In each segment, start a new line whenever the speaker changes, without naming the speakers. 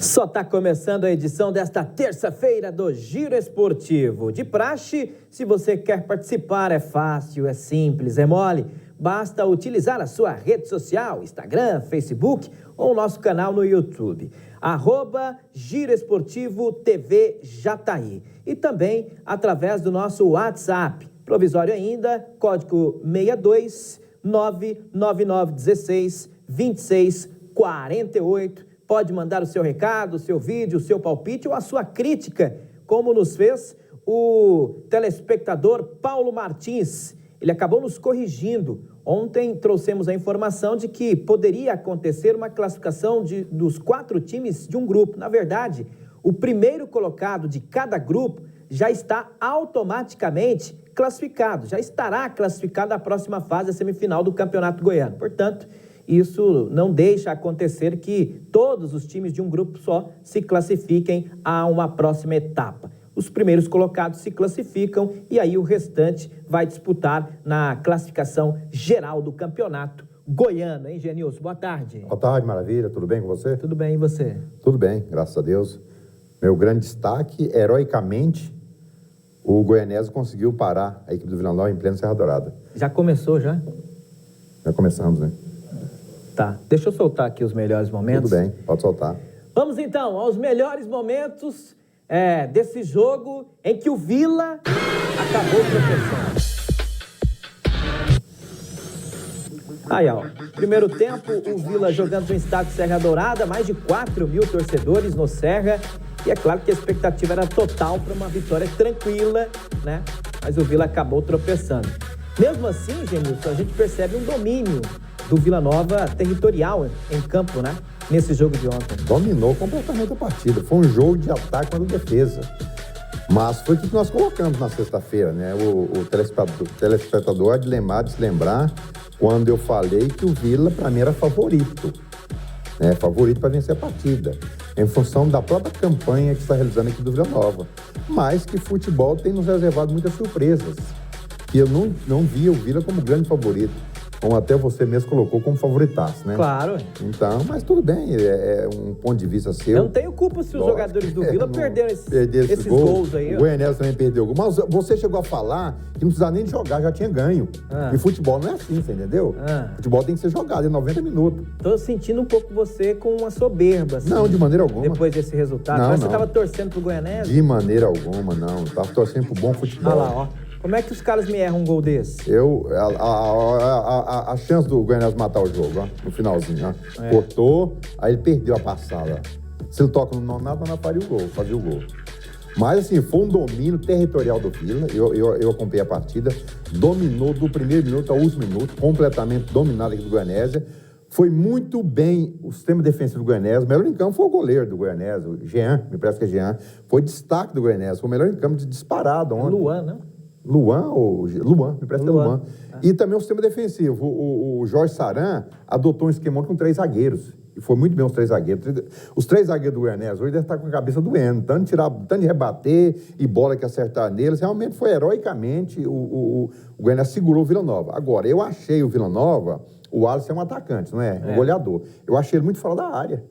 Só está começando a edição desta terça-feira do Giro Esportivo. De praxe, se você quer participar, é fácil, é simples, é mole. Basta utilizar a sua rede social, Instagram, Facebook ou o nosso canal no YouTube. @Giro Esportivo TV Jataí. E também através do nosso WhatsApp. Provisório ainda, código 62 99916 2648. Pode mandar o seu recado, o seu vídeo, o seu palpite ou a sua crítica, como nos fez o telespectador Paulo Martins. Ele acabou nos corrigindo. Ontem trouxemos a informação de que poderia acontecer uma classificação dos 4 times de um grupo. Na verdade, o primeiro colocado de cada grupo já está automaticamente classificado, já estará classificado à próxima fase, a semifinal do Campeonato Goiano. Portanto, isso não deixa acontecer que todos os times de um grupo só se classifiquem a uma próxima etapa. Os primeiros colocados se classificam e aí o restante vai disputar na classificação geral do Campeonato Goiano, hein, Genilson? Boa tarde.
Boa tarde, maravilha. Tudo bem com você?
Tudo bem, e você?
Tudo bem, graças a Deus. Meu grande destaque, heroicamente, o Goianese conseguiu parar a equipe do Vila Nova em pleno Serra Dourada.
Já começou, já?
Já começamos, né?
Tá, deixa eu soltar aqui os melhores momentos.
Tudo bem, pode soltar.
Vamos então aos melhores momentos desse jogo em que o Vila acabou tropeçando. Aí, ó, primeiro tempo, o Vila jogando no estádio Serra Dourada, mais de 4.000 torcedores no Serra. E é claro que a expectativa era total para uma vitória tranquila, né? Mas o Vila acabou tropeçando. Mesmo assim, Genilson, a gente percebe um domínio do Vila Nova territorial em campo, né? Nesse jogo de ontem.
Dominou completamente a partida. Foi um jogo de ataque contra defesa. Mas foi o que nós colocamos na sexta-feira, né? O telespectador há de se lembrar quando eu falei que o Vila, para mim, era favorito. Né? Favorito para vencer a partida. Em função da própria campanha que está realizando aqui do Vila Nova. Mas que futebol tem nos reservado muitas surpresas. E eu não via o Vila como grande favorito. Como até você mesmo colocou como favoritaço, né?
Claro.
Então, mas tudo bem, é um ponto de vista seu.
Eu não tenho culpa se os jogadores do Vila perderam esses gols aí.
O Goianese também perdeu gol. Mas você chegou a falar que não precisava nem de jogar, já tinha ganho. E futebol não é assim, você entendeu? Futebol tem que ser jogado em 90 minutos.
Tô sentindo um pouco você com uma soberba, assim.
Não, de maneira alguma.
Depois desse resultado. Mas você tava torcendo pro Goianese?
De maneira alguma, não. Tava torcendo pro bom futebol.
Olha lá, ó. Como é que os caras me erram um gol desse?
A chance do Goianese matar o jogo, ó, no finalzinho, ó. Cortou, aí ele perdeu a passada. Se ele toca no Nonato, não fazia o gol. Mas, assim, foi um domínio territorial do Vila. Eu acompanhei a partida. Dominou do primeiro minuto ao último minuto, completamente dominado aqui do Goianese. Foi muito bem o sistema defensivo do Goianese. O melhor em campo foi o goleiro do Goianese, o Jean, me parece que é Jean. Foi destaque do Goianese, foi o melhor em campo de disparado ontem.
Luan, não?
Luan, me parece que é Luan. E também o sistema defensivo. O Jorge Saran adotou um esquema com 3 zagueiros. E foi muito bem os 3 zagueiros. Os 3 zagueiros do Goianese hoje devem estar com a cabeça doendo. Tanto de rebater e bola que acertar neles. Realmente foi heroicamente o Goianese segurou o Vila Nova. Agora, eu achei o Vila Nova, o Alisson é um atacante, não é? Um goleador. Eu achei ele muito fora da área.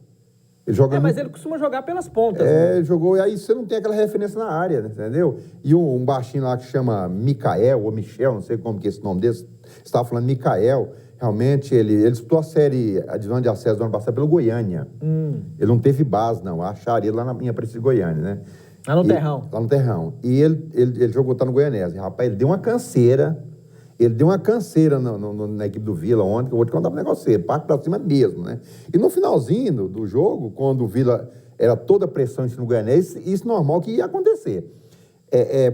Ele joga
mas ele costuma jogar pelas pontas.
Ele jogou, e aí você não tem aquela referência na área, entendeu? E um baixinho lá que chama Micael, ou Michel, não sei como que é esse nome desse, você estava falando Micael, realmente ele disputou a divisão de acesso do ano passado pelo Goiânia. Ele não teve base, não, acharia ele lá na minha Aparecida de Goiânia, né?
Lá no Terrão.
Lá no Terrão. E ele jogou, tá no Goianese. Rapaz, ele deu uma canseira. Ele deu uma canseira na equipe do Vila ontem, que eu vou te contar um negócio sério, parte pra cima mesmo, né? E no finalzinho do jogo, quando o Vila era toda a pressão em cima do Goianese, isso normal que ia acontecer.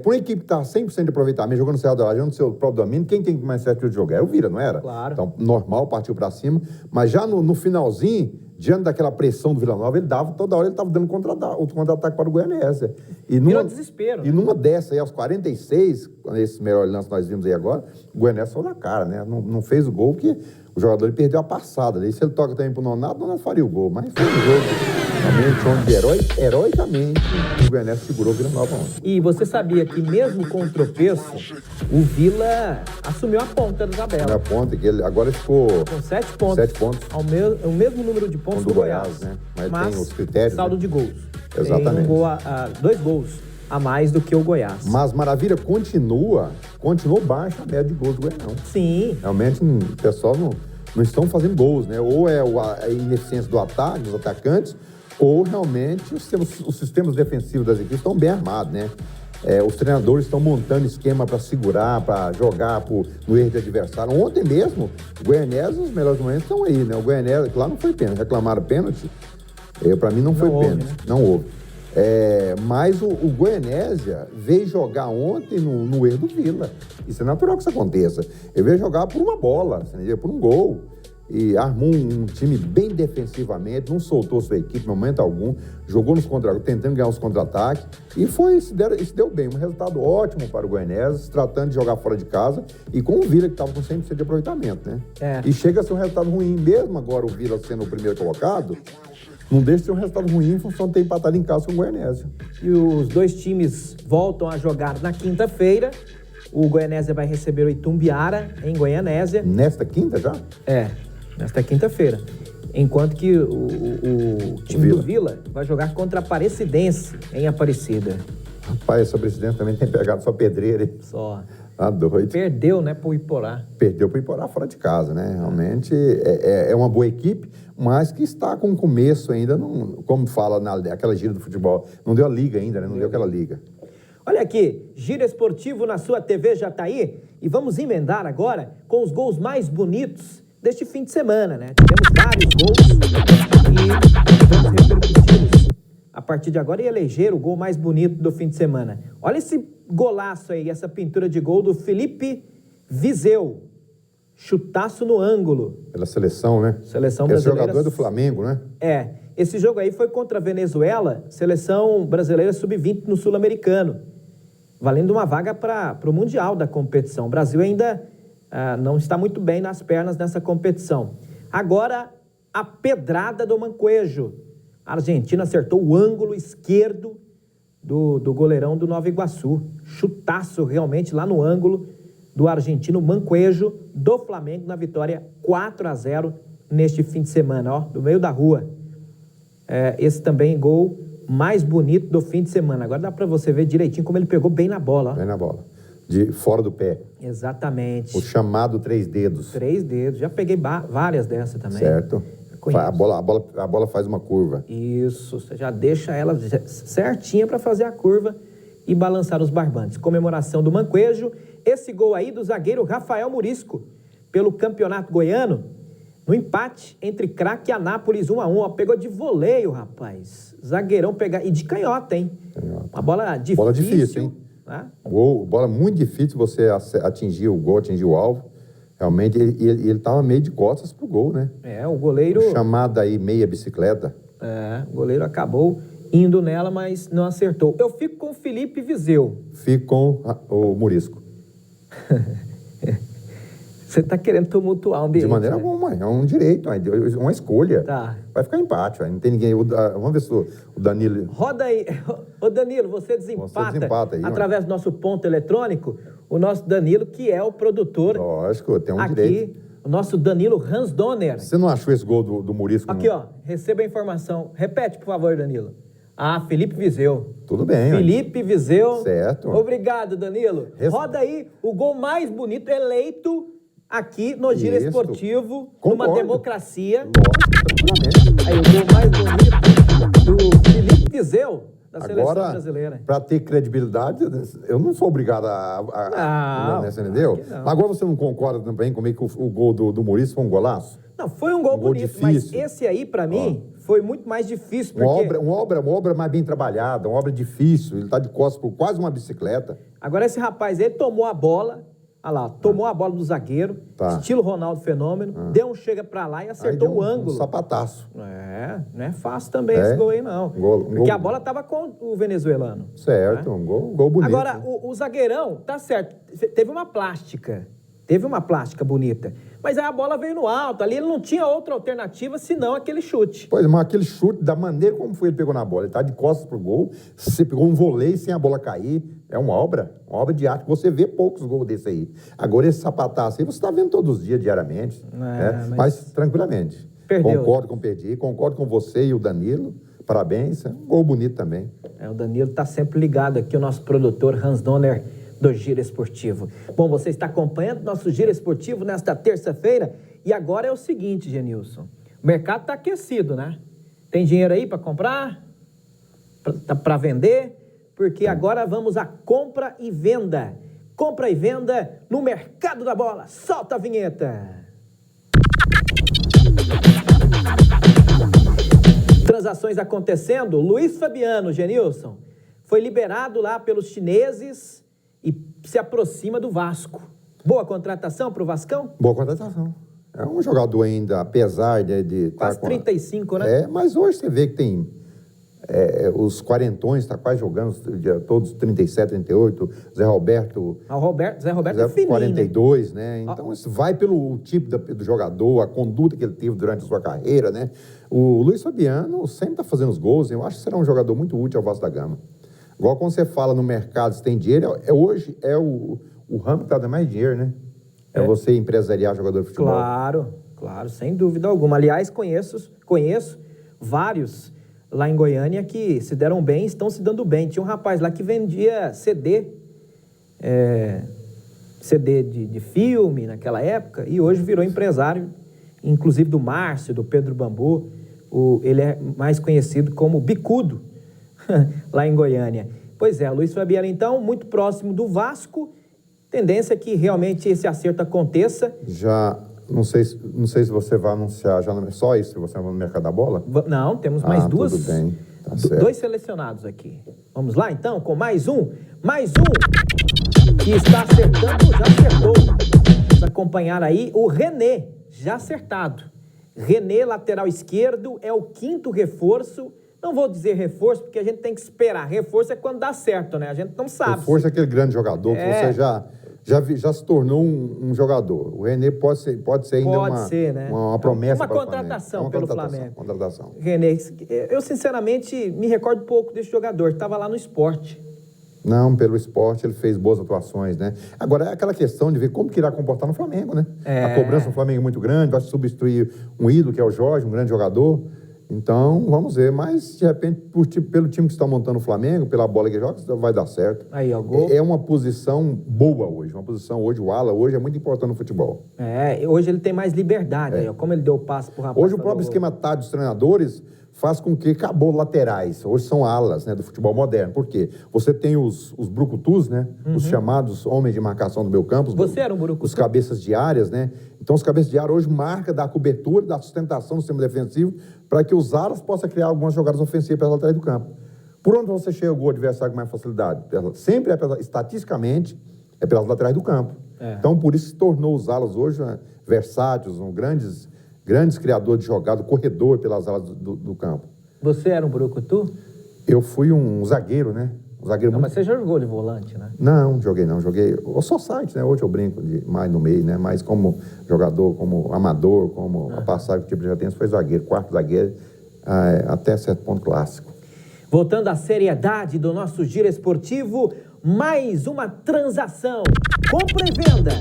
Para uma equipe que está 100% de aproveitamento, jogando no Serra Dourada, jogando no seu próprio domínio, quem tem mais certo de jogar? Era o Vila, não era?
Claro.
Então, normal, partiu para cima. Mas já no finalzinho, diante daquela pressão do Vila Nova, ele dava, toda hora ele estava dando contra-ataque para o Goianese.
Virou desespero.
E numa dessa aí, aos 46, esse melhor lance que nós vimos aí agora, o Goianese foi na cara, né? Não fez o gol, porque o jogador ele perdeu a passada. Daí, se ele toca também pro Nonato, não faria o gol. Mas foi um jogo Realmente, onde heroicamente o Goianese segurou o Vila Nova ontem.
E você sabia que mesmo com o tropeço, o Vila assumiu a ponta da tabela.
Na ponta, que ele agora ficou
Com 7 pontos.
7 pontos.
O mesmo número de pontos
Com
do
do
Goiás.
Goiás, né? Mas tem os critérios,
saldo
né?
de gols.
Exatamente.
Tem 2 gols a mais do que o Goiás.
Mas Maravilha continua baixa a média de gols do Goianão.
Sim.
Realmente, o pessoal não estão fazendo gols, né? Ou é a ineficiência do ataque, dos atacantes, ou realmente os sistemas defensivos das equipes estão bem armados, né? Os treinadores estão montando esquema para segurar, para jogar no erro de adversário. Ontem mesmo, o Goianese, os melhores momentos estão aí, né? O Goianese, lá não foi pênalti, reclamaram pênalti. Para mim não foi pênalti, né? Não houve. Mas o Goianésia veio jogar ontem no erro do Vila. Isso é natural que isso aconteça. Ele veio jogar por uma bola, por um gol. E armou um time bem defensivamente, não soltou sua equipe no momento algum, jogou tentando ganhar os contra-ataques e se deu bem. Um resultado ótimo para o Goianese, se tratando de jogar fora de casa e com o Vila que estava com 100% de aproveitamento, né? E chega a ser um resultado ruim, mesmo agora o Vila sendo o primeiro colocado, não deixa de ser um resultado ruim em função de ter empatado em casa com o Goianese.
E os dois times voltam a jogar na quinta-feira. O Goianésia vai receber o Itumbiara em Goianésia.
Nesta quinta já?
Nesta quinta-feira. Enquanto que o time do Vila vai jogar contra a Aparecidense em Aparecida.
Rapaz, essa Aparecidense também tem pegado só pedreira, hein?
Só.
Tá doido.
Perdeu, né, pro Iporá.
Perdeu pro Iporá fora de casa, né? Realmente é uma boa equipe, mas que está com começo ainda, como fala naquela gira do futebol, não deu a liga ainda, né? Não deu aquela liga.
Olha aqui, Giro Esportivo na sua TV já tá aí e vamos emendar agora com os gols mais bonitos deste fim de semana, né? Tivemos vários gols e vamos repercuti-los a partir de agora e eleger o gol mais bonito do fim de semana. Olha esse golaço aí, essa pintura de gol do Felipe Viseu. Chutaço no ângulo.
Pela seleção, né?
Seleção brasileira.
Esse jogador do Flamengo, né?
Esse jogo aí foi contra a Venezuela, seleção brasileira sub-20 no Sul-Americano, valendo uma vaga para o Mundial da competição. O Brasil ainda não está muito bem nas pernas nessa competição. Agora, a pedrada do Mancoejo. A Argentina acertou o ângulo esquerdo do goleirão do Nova Iguaçu. Chutaço realmente lá no ângulo do argentino Mancoejo do Flamengo na vitória 4-0 neste fim de semana, ó, do meio da rua. Esse também gol mais bonito do fim de semana. Agora dá para você ver direitinho como ele pegou bem na bola, ó.
Bem na bola. De fora do pé.
Exatamente.
O chamado 3 dedos.
3 dedos. Já peguei várias dessas também.
Certo. A bola faz uma curva.
Isso. Você já deixa ela certinha para fazer a curva e balançar os barbantes. Comemoração do Mancoejo. Esse gol aí do zagueiro Rafael Murisco pelo Campeonato Goiano. No empate entre Craque e Anápolis 1-1. Ó, pegou de voleio, rapaz. Zagueirão pegar. E de canhota, hein? Canhota. Uma bola difícil.
Bola difícil, hein? Bola muito difícil você atingir o gol, atingir o alvo. Realmente, ele estava meio de costas pro gol, né?
O goleiro...
Chamada aí meia bicicleta.
O goleiro acabou indo nela, mas não acertou. Eu fico com o Felipe Viseu.
Fico com o Murisco.
Você tá querendo tumultuar o ambiente.
De maneira alguma, é um direito, uma escolha.
Tá.
Vai ficar empate, não tem ninguém. Vamos ver se o Danilo...
Roda aí. Ô Danilo, você desempata aí, através do nosso ponto eletrônico, o nosso Danilo, que é o produtor.
Lógico, tem um
aqui,
direito.
O nosso Danilo Hans Donner.
Você não achou esse gol do Murisco?
Aqui, ó, receba a informação. Repete, por favor, Danilo. Felipe Viseu.
Tudo bem.
Felipe Viseu.
Certo.
Obrigado, Danilo. Roda aí o gol mais bonito eleito aqui no Giro Esportivo, numa democracia.
Lógico,
aí o gol mais bonito do Felipe Viseu, da seleção brasileira.
Para ter credibilidade, eu não sou obrigado a entendeu? Mas agora você não concorda também comigo que o gol do Murisco foi um golaço?
Não, foi um gol bonito, difícil. Mas esse aí, para mim, foi muito mais difícil. Porque...
Uma obra mais bem trabalhada, uma obra difícil. Ele tá de costas por quase uma bicicleta.
Agora esse rapaz, ele tomou a bola, olha lá, tomou a bola do zagueiro, estilo Ronaldo Fenômeno, deu um chega pra lá e acertou o ângulo.
Um sapataço.
Não é fácil também esse gol aí, não. Porque a bola tava com o venezuelano.
Certo, um gol bonito.
Agora, o zagueirão, tá certo, teve uma plástica. Teve uma plástica bonita. Mas aí a bola veio no alto. Ali ele não tinha outra alternativa senão aquele chute.
Pois, mas aquele chute, da maneira como foi, ele pegou na bola. Ele tá de costas pro gol, você pegou um voleio sem a bola cair. É uma obra de arte. Você vê poucos gols desse aí. Agora, esse sapataço aí, você tá vendo todos os dias, diariamente. Mas tranquilamente.
Perdeu.
Concordo com você e o Danilo. Parabéns. É um gol bonito também.
O Danilo tá sempre ligado aqui, o nosso produtor Hans Donner, do Giro Esportivo. Bom, você está acompanhando nosso Giro Esportivo nesta terça-feira e agora é o seguinte, Genilson, o mercado está aquecido, né? Tem dinheiro aí para comprar, para vender, porque agora vamos à compra e venda. Compra e venda no mercado da bola. Solta a vinheta. Transações acontecendo. Luiz Fabiano, Genilson, foi liberado lá pelos chineses e se aproxima do Vasco. Boa contratação para o Vascão?
Boa contratação. É um jogador ainda, apesar de
quase 35, né?
Mas hoje você vê que tem os quarentões, está quase jogando, todos 37, 38, Zé Roberto...
Zé Roberto é fininho,
42, né? Então, isso vai pelo tipo do jogador, a conduta que ele teve durante a sua carreira, né? O Luiz Fabiano sempre está fazendo os gols, eu acho que será um jogador muito útil ao Vasco da Gama. Igual quando você fala no mercado, se tem dinheiro, hoje é o ramo que está dando mais dinheiro, né? É você empresariar jogador de futebol.
Claro, sem dúvida alguma. Aliás, conheço vários lá em Goiânia que se deram bem, estão se dando bem. Tinha um rapaz lá que vendia CD de filme naquela época e hoje virou empresário, inclusive do Márcio, do Pedro Bambu. Ele é mais conhecido como Bicudo, lá em Goiânia. Pois é, Luiz Fabiano, então, muito próximo do Vasco. Tendência é que realmente esse acerto aconteça.
Já, não sei se você vai anunciar já só isso, se você vai no mercado da bola?
Não, temos mais duas.
Tudo bem, tá certo.
2 selecionados aqui. Vamos lá, então, com mais um que está acertando, já acertou. Vamos acompanhar aí o René, já acertado. René, lateral esquerdo, é o 5º reforço. Não vou dizer reforço, porque a gente tem que esperar. Reforço é quando dá certo, né? A gente não sabe.
Reforço é aquele grande jogador que você já se tornou um jogador. O René pode ser ainda uma promessa.
Uma contratação pelo Flamengo.
Contratação.
René, eu sinceramente me recordo pouco desse jogador. Estava lá no Sport.
Não, pelo Sport ele fez boas atuações, né? Agora é aquela questão de ver como que irá comportar no Flamengo, né? A cobrança no Flamengo é muito grande, vai substituir um ídolo que é o Jorge, um grande jogador. Então, vamos ver. Mas, de repente, pelo time que está montando o Flamengo, pela bola que joga, vai dar certo.
Aí, ó, gol.
É uma posição boa hoje. Uma posição hoje, o ala hoje é muito importante no futebol.
Hoje ele tem mais liberdade. Aí, ó, como ele deu o passe pro rapaz.
Hoje o próprio esquema tático dos treinadores faz com que acabou laterais. Hoje são alas, né, do futebol moderno. Por quê? Você tem os brucutus, né? Os chamados homens de marcação do meio campo.
Você era um brucutu?
Os cabeças de áreas, né? Então, os cabeças de área hoje marcam da cobertura, da sustentação do sistema defensivo para que os alas possam criar algumas jogadas ofensivas pelas laterais do campo. Por onde você chega o adversário com mais facilidade? Sempre, estatisticamente, é pelas laterais do campo. Então, por isso se tornou os alas hoje versáteis, grandes criadores de jogada, corredor pelas alas do campo.
Você era um brucutu?
Eu fui um zagueiro, né?
Mas você já jogou de volante, né?
Não, joguei. Eu sou site, né? Hoje eu brinco mais no meio, né? Mas como jogador, como amador, como a passagem que o time já tem, foi zagueiro, quarto zagueiro, até certo ponto clássico.
Voltando à seriedade do nosso Giro Esportivo, mais uma transação. Compra e venda.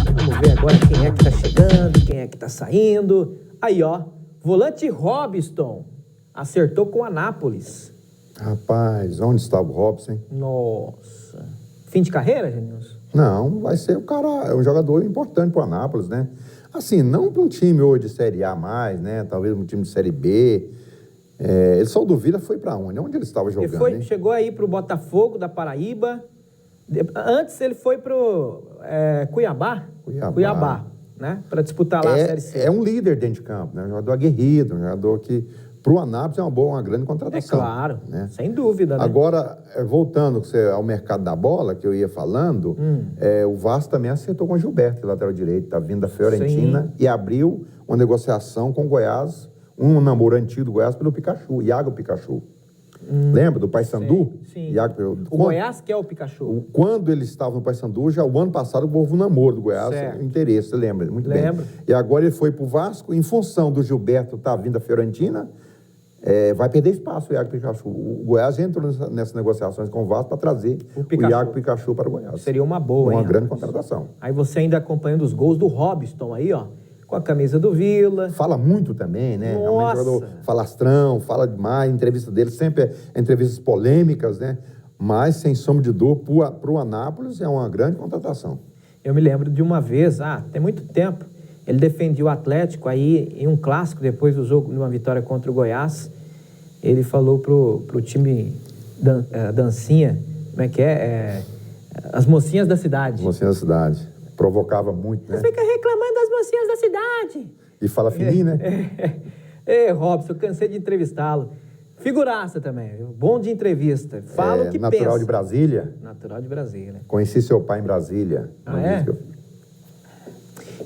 Vamos ver agora quem é que tá chegando, quem é que tá saindo. Aí, ó, volante Robson acertou com o Anápolis.
Rapaz, onde está o Robson?
Nossa. Fim de carreira, Genilson?
Não, vai ser é um jogador importante para o Anápolis, né? Assim, não para um time hoje de Série A mais, né? Talvez um time de Série B. Ele só duvida foi para onde? Onde ele estava jogando?
Ele chegou aí para o Botafogo da Paraíba. Antes ele foi para o Cuiabá, né? Para disputar lá a Série C.
É um líder dentro de campo, né? Um jogador aguerrido, um jogador que... Para o Anápolis é uma grande contratação.
Claro,
né?
Sem dúvida. Né?
Agora, voltando ao mercado da bola, que eu ia falando, o Vasco também acertou com o Gilberto, lateral direito, está vindo da Fiorentina, e abriu uma negociação com o Goiás, um namoro antigo do Goiás pelo Pikachu, Iago Pikachu. Lembra do Paysandu?
Sim. O Goiás que é o Pikachu.
Quando ele estava no Paysandu, já o ano passado houve um namoro do Goiás, interesse, você lembra? Muito bem. E agora ele foi para o Vasco, em função do Gilberto estar vindo da Fiorentina, vai perder espaço o Iago Pikachu. O Goiás entrou nessas negociações com o Vasco para trazer o Iago Pikachu para o Goiás.
Seria uma boa,
uma grande contratação.
Aí você ainda acompanhando os gols do Robson aí, ó, com a camisa do Vila.
Fala muito também, né?
Nossa.
Realmente jogador falastrão, fala demais, entrevista dele sempre entrevistas polêmicas, né? Mas, sem sombra de dúvida, para o Anápolis é uma grande contratação.
Eu me lembro de uma vez, tem muito tempo, ele defendia o Atlético, aí em um clássico, depois do jogo, numa vitória contra o Goiás, ele falou pro time Dancinha, como é que é? As mocinhas da cidade.
Mocinhas da cidade. Provocava muito, né?
Você fica reclamando das mocinhas da cidade.
E fala fininho, né?
Robson, eu cansei de entrevistá-lo. Figuraça também, bom de entrevista. Fala o que
natural
pensa.
De Brasília.
Natural de Brasília.
Conheci seu pai em Brasília.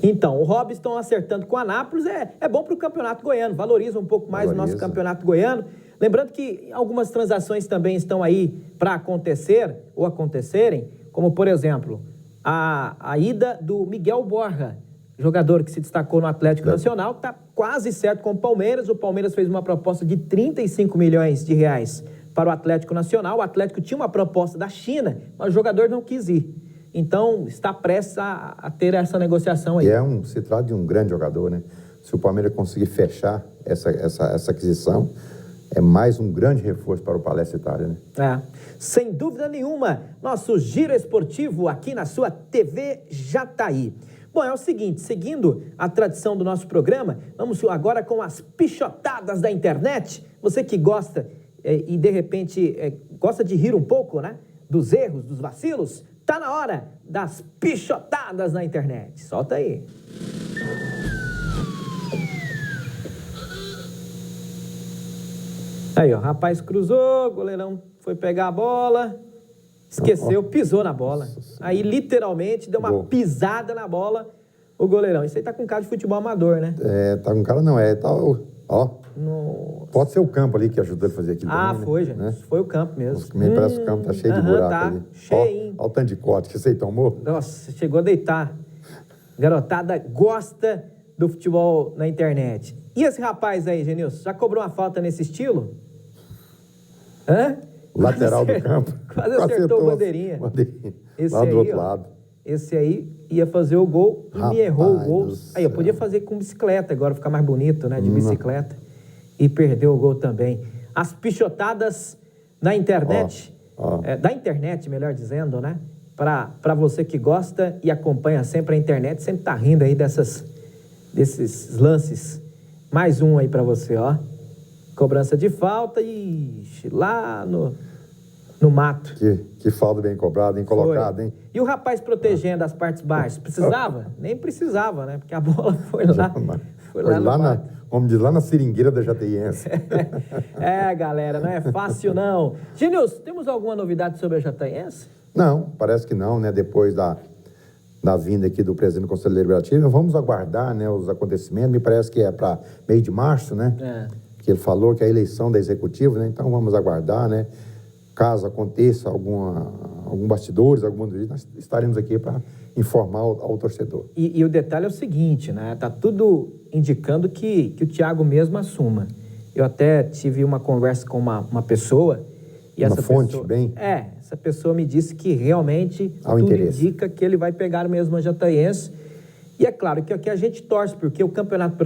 Então, o Robson acertando com o Anápolis é bom para o Campeonato Goiano, valoriza um pouco mais o nosso Campeonato Goiano. Lembrando que algumas transações também estão aí para acontecer ou acontecerem, como, por exemplo, a ida do Miguel Borja, jogador que se destacou no Atlético Nacional, está quase certo com o Palmeiras. O Palmeiras fez uma proposta de 35 milhões de reais para o Atlético Nacional. O Atlético tinha uma proposta da China, mas o jogador não quis ir. Então, está prestes a ter essa negociação aí.
E se trata de um grande jogador, né? Se o Palmeiras conseguir fechar essa aquisição, é mais um grande reforço para o Palestra Itália, né?
Sem dúvida nenhuma, nosso giro esportivo aqui na sua TV Jataí. Bom, é o seguinte, seguindo a tradição do nosso programa, vamos agora com as pichotadas da internet. Você que gosta e de repente gosta de rir um pouco, né? Dos erros, dos vacilos, tá na hora das pichotadas na internet. Solta aí. Aí, ó, rapaz cruzou, goleirão foi pegar a bola, esqueceu, pisou na bola. Aí, literalmente, deu uma pisada na bola o goleirão. Isso aí tá com cara de futebol amador, né?
Tá com cara não, ó.
Nossa.
Pode ser o campo ali que ajudou ele a fazer aquilo também,
foi,
né?
gente. Né? Foi o campo mesmo.
Parece que o campo tá cheio de buraco ali.
Cheinho.
Ó o tanto de corte que você tomou.
Nossa, chegou a deitar. Garotada gosta do futebol na internet. E esse rapaz aí, Genilson, já cobrou uma falta nesse estilo?
Lateral do campo.
Quase acertou a bandeirinha. Esse
lá
aí,
do outro lado.
Esse aí ia fazer o gol e me errou o gol. Aí eu podia fazer com bicicleta, agora ficar mais bonito, né? De bicicleta. E perdeu o gol também. As pichotadas na internet, da internet, melhor dizendo, né? Para você que gosta e acompanha sempre a internet, sempre tá rindo aí desses lances. Mais um aí para você, ó. Cobrança de falta e lá no mato.
Que falta bem cobrada, bem colocada, hein?
E o rapaz protegendo as partes baixas, precisava? Nem precisava, né? Porque a bola foi lá. Foi lá
como diz, lá na seringueira da Jataiense.
Galera, não é fácil não. Genilson, temos alguma novidade sobre a Jataiense?
Não, parece que não, né? Depois da vinda aqui do presidente do Conselho Deliberativo, vamos aguardar, né, os acontecimentos. Me parece que é para meio de março, né? Que ele falou que é a eleição da executiva, né? Então vamos aguardar, né? Caso aconteça algum bastidores, alguma dúvida, nós estaremos aqui para informar ao torcedor.
E o detalhe é o seguinte, né? Tá tudo indicando que o Thiago mesmo assuma. Eu até tive uma conversa com uma pessoa e essa
fonte,
pessoa,
bem?
Essa pessoa me disse que realmente tudo indica que ele vai pegar mesmo a Jataiense. E é claro que aqui a gente torce, porque o Campeonato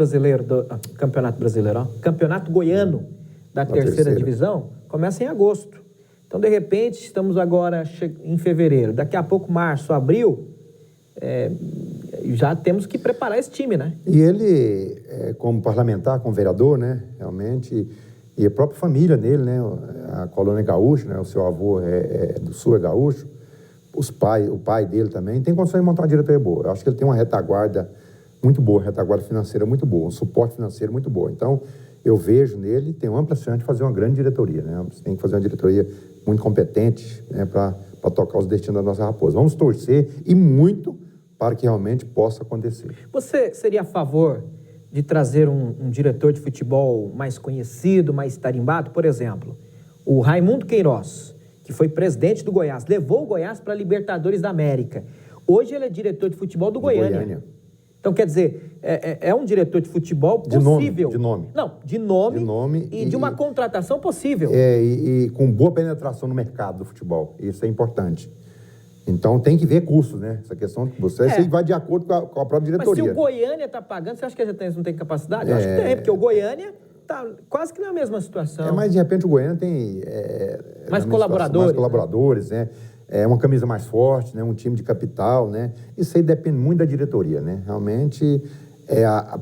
Goiano da terceira divisão começa em agosto. Então, de repente, estamos agora em fevereiro. Daqui a pouco, março, abril, já temos que preparar esse time, né?
E ele, como parlamentar, como vereador, né? Realmente, e a própria família dele, né? A colônia gaúcha, né? O seu avô do sul é gaúcho. O pai dele também tem condições de montar uma diretoria boa. Eu acho que ele tem uma retaguarda muito boa, retaguarda financeira muito boa, um suporte financeiro muito bom. Então, eu vejo nele, tem uma ampla chance de fazer uma grande diretoria, né? Você tem que fazer uma diretoria muito competente, né, para tocar os destinos da nossa raposa. Vamos torcer e muito para que realmente possa acontecer.
Você seria a favor de trazer um diretor de futebol mais conhecido, mais tarimbado? Por exemplo, O Raimundo Queiroz, que foi presidente do Goiás, levou o Goiás para a Libertadores da América. Hoje ele é diretor de futebol do Goiânia. Então, quer dizer, é um diretor de futebol possível.
De nome.
Não, de nome e de uma contratação possível.
E com boa penetração no mercado do futebol. Isso é importante. Então, tem que ver custos, né? Essa questão que você vai de acordo com a própria diretoria.
Mas se o Goiânia está pagando, você acha que a Jataense não tem capacidade? Eu acho que tem, porque o Goiânia está quase que na mesma situação.
Mas, de repente, o Goiânia tem...
mais colaboradores.
Mais colaboradores, né? É uma camisa mais forte, né? Um time de capital, né? Isso aí depende muito da diretoria, né? Realmente, a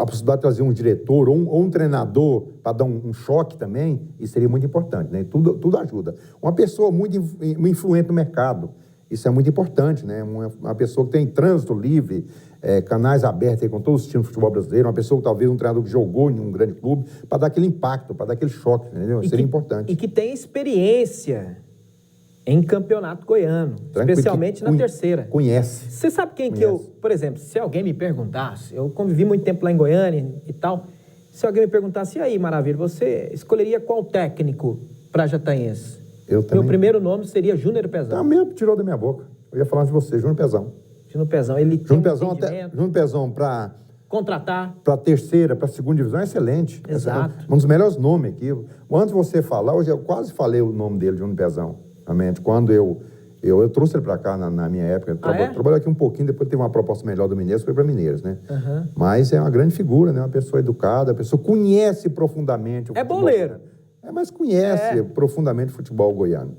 possibilidade de trazer um diretor ou um treinador para dar um choque também, isso seria muito importante, né? Tudo ajuda. Uma pessoa muito influente no mercado, isso é muito importante, né? Uma pessoa que tem trânsito livre, canais abertos aí com todos os times do futebol brasileiro, uma pessoa que talvez um treinador que jogou em um grande clube, para dar aquele impacto, para dar aquele choque, entendeu? Seria importante.
E que tem experiência em campeonato goiano, especialmente na terceira.
Conhece.
Você sabe quem que eu... Por exemplo, se alguém me perguntasse, eu convivi muito tempo lá em Goiânia e tal, se alguém me perguntasse, e aí, Maravilha, você escolheria qual técnico para Jataense?
Eu também.
Meu primeiro nome seria Júnior Pezão.
Também tirou da minha boca. Eu ia falar de você, Júnior Pezão.
Júnior Pezão, ele tem
Júnior Pezão para...
contratar.
Para a terceira, para a segunda divisão, é excelente.
Exato.
Um dos melhores nomes aqui. Antes de você falar, hoje eu quase falei o nome dele, Júnior Pezão. Realmente, quando eu trouxe ele para cá na minha época, trabalhou aqui um pouquinho, depois teve uma proposta melhor do Mineiros, foi para Mineiros, né?
Uhum.
Mas é uma grande figura, né? Uma pessoa educada, uma pessoa que conhece profundamente o futebol.
Boleiro.
Mas conhece profundamente o futebol goiano.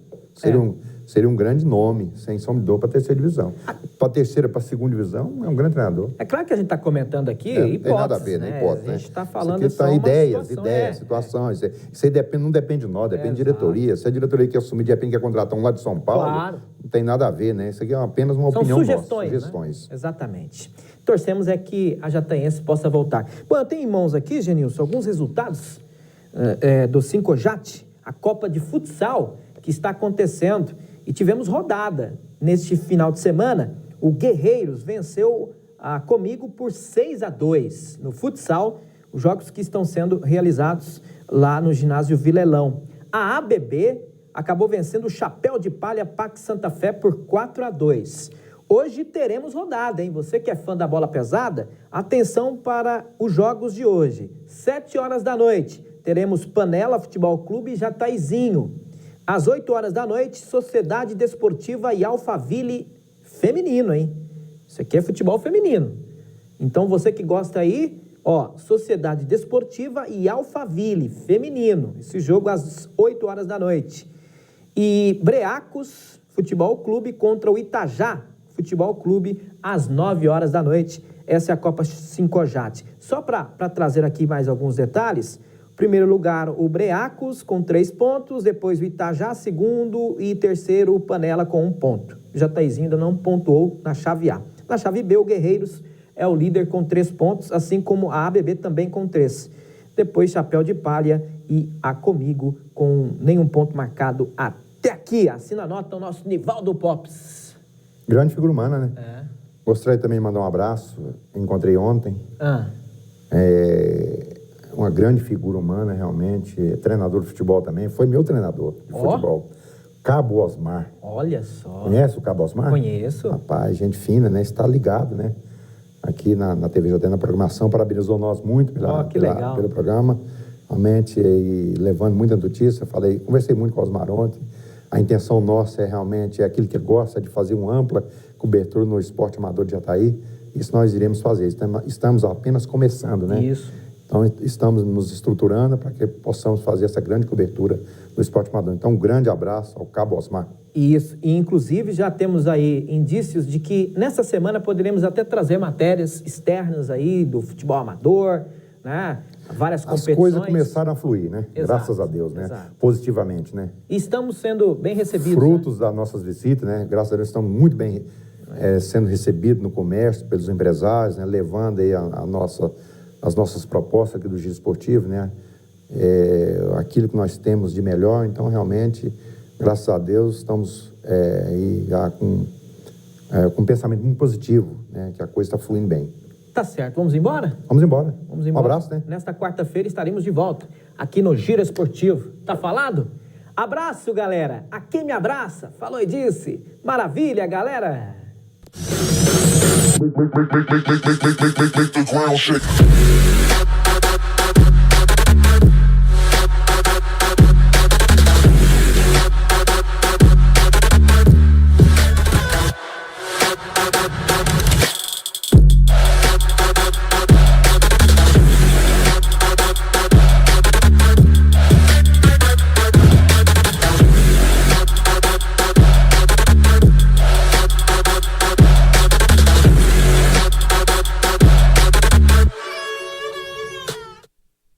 Seria um grande nome, sem sombra de dúvida, para a terceira divisão. Para a terceira, para a segunda divisão, é um grande treinador.
É claro que a gente está comentando aqui hipóteses,
tem nada a ver, né? Hipótese,
a gente está falando
isso aqui
só
ideias,
situação,
situações. Isso aí não depende de nós, depende de diretoria. Se a diretoria quer assumir, de repente quer contratar um lá de São Paulo, não tem nada a ver, né? Isso aqui é apenas uma opinião nossa. Sugestões.
Né? Exatamente. Torcemos é que a Jataense possa voltar. Bom, eu tenho em mãos aqui, Genilson, alguns resultados do Sincojat, a Copa de Futsal que está acontecendo. E tivemos rodada neste final de semana. O Guerreiros venceu a Comigo por 6-2 no futsal, os jogos que estão sendo realizados lá no ginásio Vilelão. A ABB acabou vencendo o Chapéu de Palha Pax Santa Fé por 4-2. Hoje teremos rodada, hein? Você que é fã da bola pesada, atenção para os jogos de hoje. 7h da noite, teremos Panela Futebol Clube e Jataizinho. Às 8h da noite, Sociedade Desportiva e Alphaville feminino, hein? Isso aqui é futebol feminino. Então, você que gosta aí, Sociedade Desportiva e Alphaville feminino. Esse jogo às 8h da noite. E Breacos Futebol Clube contra o Itajá Futebol Clube às 9h da noite. Essa é a Copa Sincojat. Só para trazer aqui mais alguns detalhes... Primeiro lugar, o Breacos, com 3 pontos. Depois, o Itajá, segundo. E terceiro, o Panela, com 1 ponto. O Jataizinho ainda não pontuou na chave A. Na chave B, o Guerreiros é o líder com 3 pontos, assim como a ABB também com 3. Depois, Chapéu de Palha e a Comigo, com nenhum ponto marcado até aqui. Assina a nota o nosso Nivaldo Pops.
Grande figura humana, né? Gostaria também de mandar um abraço. Encontrei ontem. Uma grande figura humana, realmente, treinador de futebol também, foi meu treinador de futebol. Cabo Osmar.
Olha só.
Conhece o Cabo Osmar?
Conheço.
Rapaz, gente fina, né? Está ligado, né? Aqui na TV JT, na programação, parabenizou nós muito pelo programa. Realmente, e levando muita notícia, conversei muito com o Osmar ontem. A intenção nossa é aquilo que ele gosta, de fazer uma ampla cobertura no esporte amador de Jataí. Isso nós iremos fazer. Estamos apenas começando, né?
Isso.
Então, estamos nos estruturando para que possamos fazer essa grande cobertura do esporte amador. Então, um grande abraço ao Cabo Osmar.
Isso. E, inclusive, já temos aí indícios de que nessa semana poderemos até trazer matérias externas aí do futebol amador, né? Várias competições.
As coisas começaram a fluir, né?
Exato,
graças a Deus, né?
Exato.
Positivamente, né?
E estamos sendo bem recebidos.
Frutos das nossas visitas, né? Graças a Deus, estamos muito bem sendo recebidos no comércio, pelos empresários, né? Levando aí as nossas propostas aqui do Giro Esportivo, né? Aquilo que nós temos de melhor. Então, realmente, graças a Deus, estamos aí já com um pensamento muito positivo, né? Que a coisa está fluindo bem.
Tá certo. Vamos embora?
Vamos embora.
Vamos embora.
Um abraço, né?
Nesta quarta-feira estaremos de volta aqui no Giro Esportivo. Tá falado? Abraço, galera. A quem me abraça, falou e disse. Maravilha, galera.
Make the ground shake.